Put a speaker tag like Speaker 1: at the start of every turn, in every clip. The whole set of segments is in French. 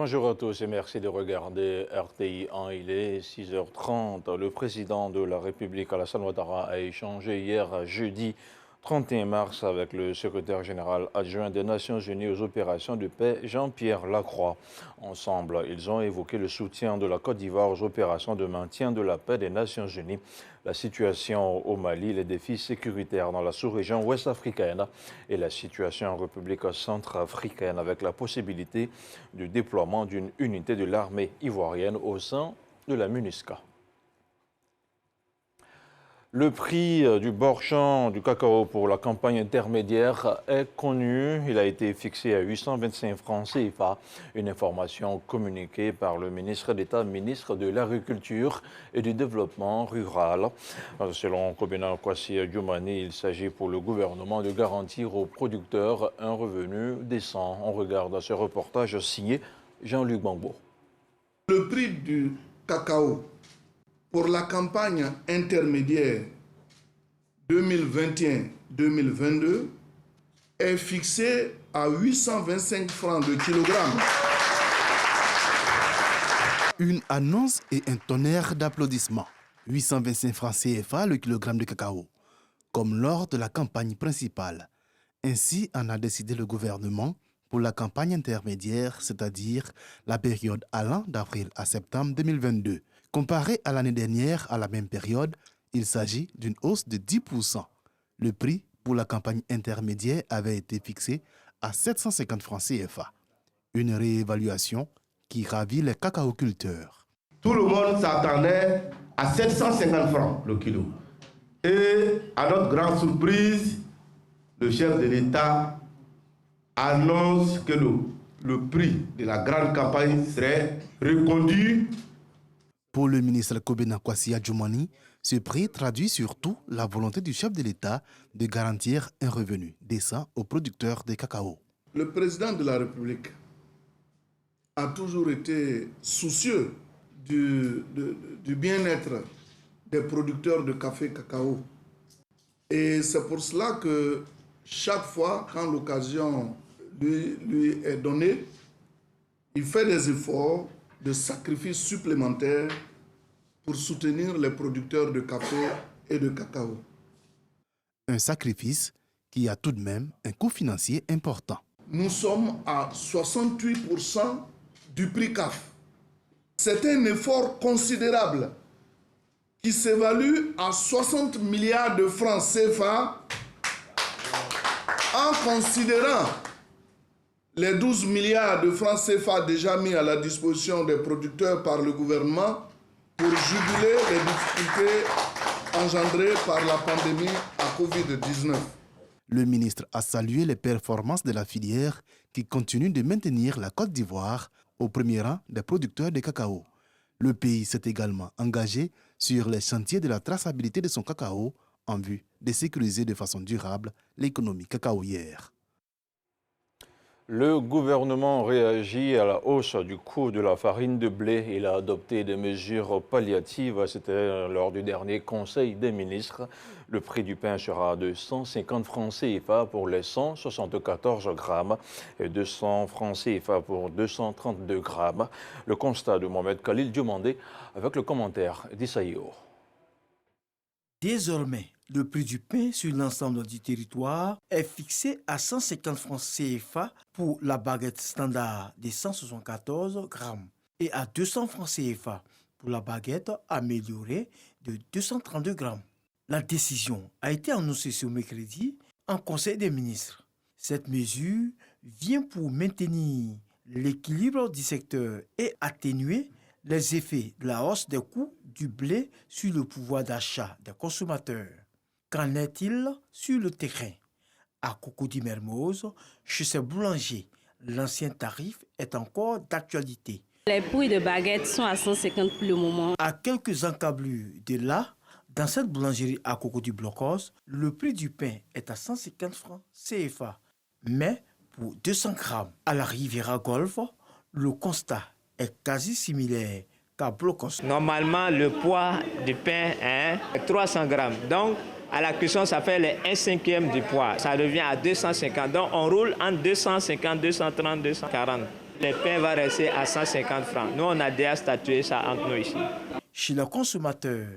Speaker 1: Bonjour à tous et merci de regarder RTI 1. Il est 6h30. Le président de la République, Alassane Ouattara, a échangé hier jeudi 31 mars avec le secrétaire général adjoint des Nations Unies aux opérations de paix, Jean-Pierre Lacroix. Ensemble, ils ont évoqué le soutien de la Côte d'Ivoire aux opérations de maintien de la paix des Nations Unies, la situation au Mali, les défis sécuritaires dans la sous-région ouest africaine et la situation en République centrafricaine avec la possibilité du déploiement d'une unité de l'armée ivoirienne au sein de la MINUSCA. Le prix du bord-champ du cacao pour la campagne intermédiaire est connu. Il a été fixé à 825 francs CFA. Une information communiquée par le ministre d'État, ministre de l'Agriculture et du Développement rural. Selon Kobena Kwasi Djoumani, il s'agit pour le gouvernement de garantir aux producteurs un revenu décent. On regarde ce reportage signé Jean-Luc Bangbo.
Speaker 2: Le prix du cacao pour la campagne intermédiaire 2021-2022 est fixé à 825 francs de kilogramme.
Speaker 3: Une annonce et un tonnerre d'applaudissements. 825 francs CFA le kilogramme de cacao, comme lors de la campagne principale. Ainsi en a décidé le gouvernement pour la campagne intermédiaire, c'est-à-dire la période allant d'avril à septembre 2022. Comparé à l'année dernière à la même période, il s'agit d'une hausse de 10%. Le prix pour la campagne intermédiaire avait été fixé à 750 francs CFA. Une réévaluation qui ravit les cacaoculteurs.
Speaker 4: Tout le monde s'attendait à 750 francs le kilo. Et à notre grande surprise, le chef de l'État annonce que le prix de la grande campagne serait reconduit.
Speaker 3: Pour le ministre Kobena Kwasi Djoumani, ce prix traduit surtout la volonté du chef de l'État de garantir un revenu décent aux producteurs de cacao.
Speaker 2: Le président de la République a toujours été soucieux du bien-être des producteurs de café cacao. Et c'est pour cela que chaque fois, quand l'occasion lui est donnée, il fait des efforts de sacrifices supplémentaires pour soutenir les producteurs de café et de cacao.
Speaker 3: Un sacrifice qui a tout de même un coût financier important.
Speaker 2: Nous sommes à 68% du prix CAF. C'est un effort considérable qui s'évalue à 60 milliards de francs CFA en considérant les 12 milliards de francs CFA déjà mis à la disposition des producteurs par le gouvernement pour juguler les difficultés engendrées par la pandémie à Covid-19.
Speaker 3: Le ministre a salué les performances de la filière qui continue de maintenir la Côte d'Ivoire au premier rang des producteurs de cacao. Le pays s'est également engagé sur les chantiers de la traçabilité de son cacao en vue de sécuriser de façon durable l'économie cacaoyère.
Speaker 1: Le gouvernement réagit à la hausse du coût de la farine de blé. Il a adopté des mesures palliatives. C'était lors du dernier Conseil des ministres. Le prix du pain sera de 150 francs CFA pour les 174 grammes et 200 francs CFA pour 232 grammes. Le constat de Mohamed Khalil Diomandé avec le commentaire d'Issaïo.
Speaker 5: Désormais, le prix du pain sur l'ensemble du territoire est fixé à 150 francs CFA pour la baguette standard de 174 grammes et à 200 francs CFA pour la baguette améliorée de 232 grammes. La décision a été annoncée ce mercredi en Conseil des ministres. Cette mesure vient pour maintenir l'équilibre du secteur et atténuer les effets de la hausse des coûts du blé sur le pouvoir d'achat des consommateurs. Qu'en est-il sur le terrain? À Cocody-Mermoz, chez ces boulangers, l'ancien tarif est encore d'actualité.
Speaker 6: Les prix de baguettes sont à 150 pour le moment.
Speaker 5: À quelques encablures de là, dans cette boulangerie à Cocody-Blocos, le prix du pain est à 150 francs CFA. Mais pour 200 grammes à la Riviera Golf, le constat est quasi similaire qu'à Blocos.
Speaker 7: Normalement, le poids du pain est 300 grammes. Donc, à la cuisson, ça fait les 1/5 du poids. Ça revient à 250. Donc, on roule entre 250, 230, 240. Le pain va rester à 150 francs. Nous, on a déjà statué ça entre nous ici.
Speaker 5: Chez les consommateurs,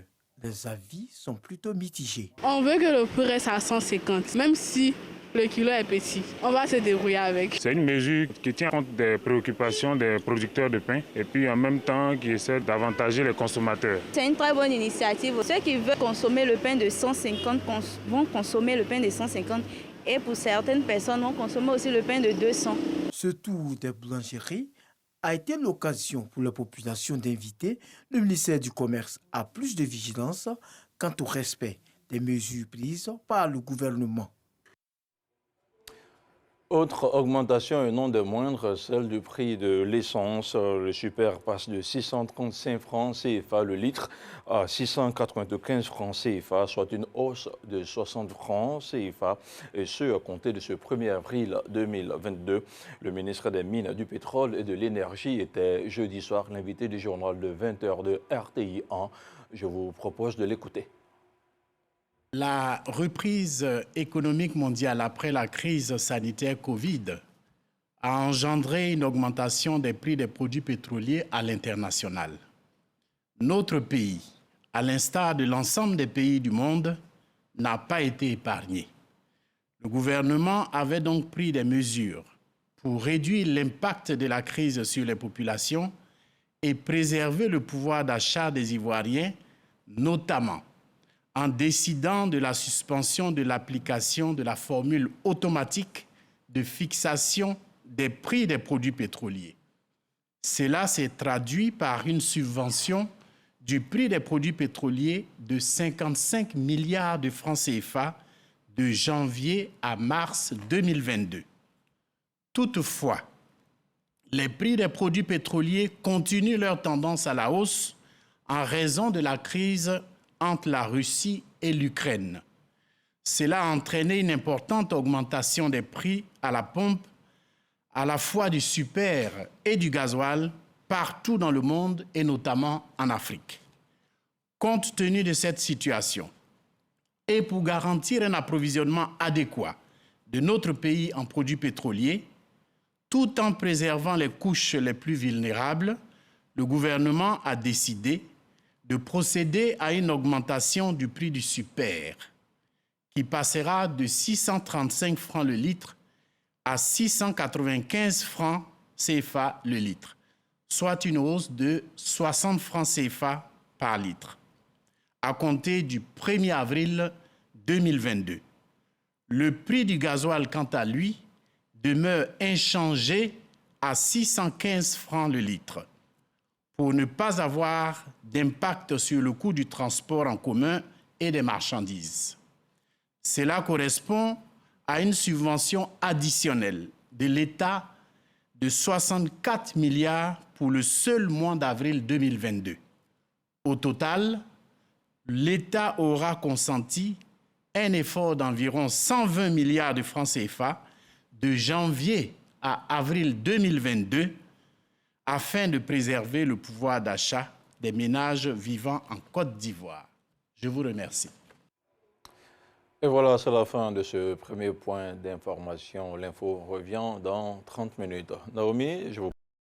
Speaker 5: les avis sont plutôt mitigés.
Speaker 8: On veut que le prix reste à 150, même si le kilo est petit. On va se débrouiller avec.
Speaker 9: C'est une mesure qui tient compte des préoccupations des producteurs de pain et puis en même temps qui essaie d'avantager les consommateurs.
Speaker 10: C'est une très bonne initiative. Ceux qui veulent consommer le pain de 150 vont consommer le pain de 150 et pour certaines personnes vont consommer aussi le pain de 200.
Speaker 5: Ce tour des boulangeries a été l'occasion pour la population d'inviter le ministère du Commerce à plus de vigilance quant au respect des mesures prises par le gouvernement.
Speaker 1: Autre augmentation et non des moindres, celle du prix de l'essence. Le super passe de 635 francs CFA le litre à 695 francs CFA, soit une hausse de 60 francs CFA, et ce à compter de ce 1er avril 2022. Le ministre des Mines, du Pétrole et de l'Énergie était jeudi soir l'invité du journal de 20h de RTI 1. Je vous propose de l'écouter.
Speaker 11: La reprise économique mondiale après la crise sanitaire Covid a engendré une augmentation des prix des produits pétroliers à l'international. Notre pays, à l'instar de l'ensemble des pays du monde, n'a pas été épargné. Le gouvernement avait donc pris des mesures pour réduire l'impact de la crise sur les populations et préserver le pouvoir d'achat des Ivoiriens, notamment en décidant de la suspension de l'application de la formule automatique de fixation des prix des produits pétroliers. Cela s'est traduit par une subvention du prix des produits pétroliers de 55 milliards de francs CFA de janvier à mars 2022. Toutefois, les prix des produits pétroliers continuent leur tendance à la hausse en raison de la crise entre la Russie et l'Ukraine. Cela a entraîné une importante augmentation des prix à la pompe, à la fois du super et du gasoil, partout dans le monde et notamment en Afrique. Compte tenu de cette situation, et pour garantir un approvisionnement adéquat de notre pays en produits pétroliers, tout en préservant les couches les plus vulnérables, le gouvernement a décidé de procéder à une augmentation du prix du super, qui passera de 635 francs le litre à 695 francs CFA le litre, soit une hausse de 60 francs CFA par litre, à compter du 1er avril 2022. Le prix du gasoil, quant à lui, demeure inchangé à 615 francs le litre, pour ne pas avoir d'impact sur le coût du transport en commun et des marchandises. Cela correspond à une subvention additionnelle de l'État de 64 milliards pour le seul mois d'avril 2022. Au total, l'État aura consenti un effort d'environ 120 milliards de francs CFA de janvier à avril 2022 afin de préserver le pouvoir d'achat des ménages vivant en Côte d'Ivoire. Je vous remercie.
Speaker 1: Et voilà, c'est la fin de ce premier point d'information. L'info revient dans 30 minutes. Naomi, je vous